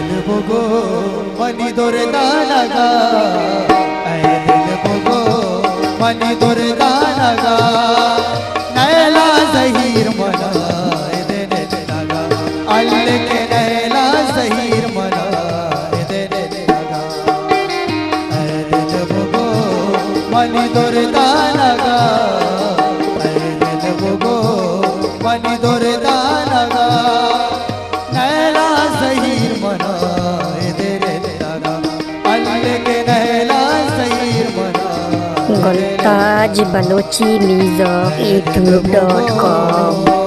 दिल भोगो मनी दुर्दानगा ऐ दिल भोगो मनी दुर्दानगा नैला ज़हीर मना देने लगा अल्लाह के नैला ज़हीर मना देने लगा ऐ दिल भोगो मनी दुर्दानगा ऐ दिल भोगो मनी दुर्दानगा नैला ज़हीर मना देने लगा अल्लाह के नैला ज़हीर मना मुमताज बलोची म्यूजिक youtube.com।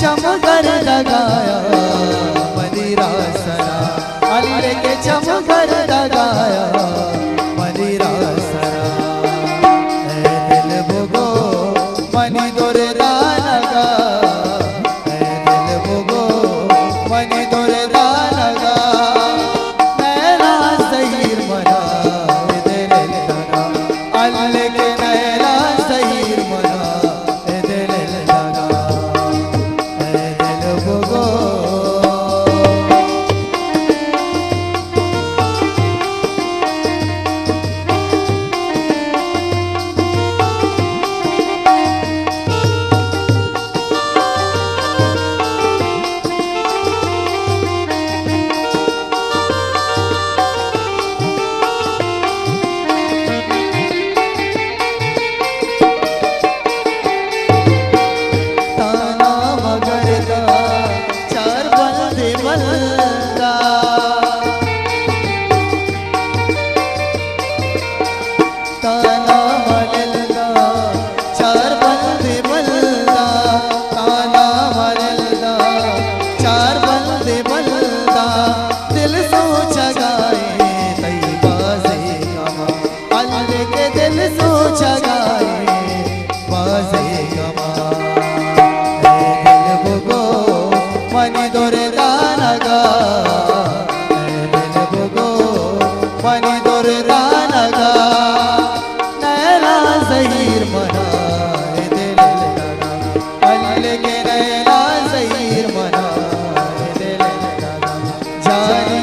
चमकर लगाया मदिरा सरा अल्लाह के चमकर लगाया मदिरा सरा ऐ दिल भोगो मनी दुर्दानगा ऐ दिल भोगो मनी दुर्दानगा नैला ज़हीर मना देने लगा अल्लाह के नैला ज़हीर मना देने लगा ऐ दिल भोगो मनी दुर्दानगा ऐ दिल भोगो मनी दुर्दानगा नैला ज़हीर मना देने लगा अल्लाह के नैला ज़हीर मना देने लगा जाने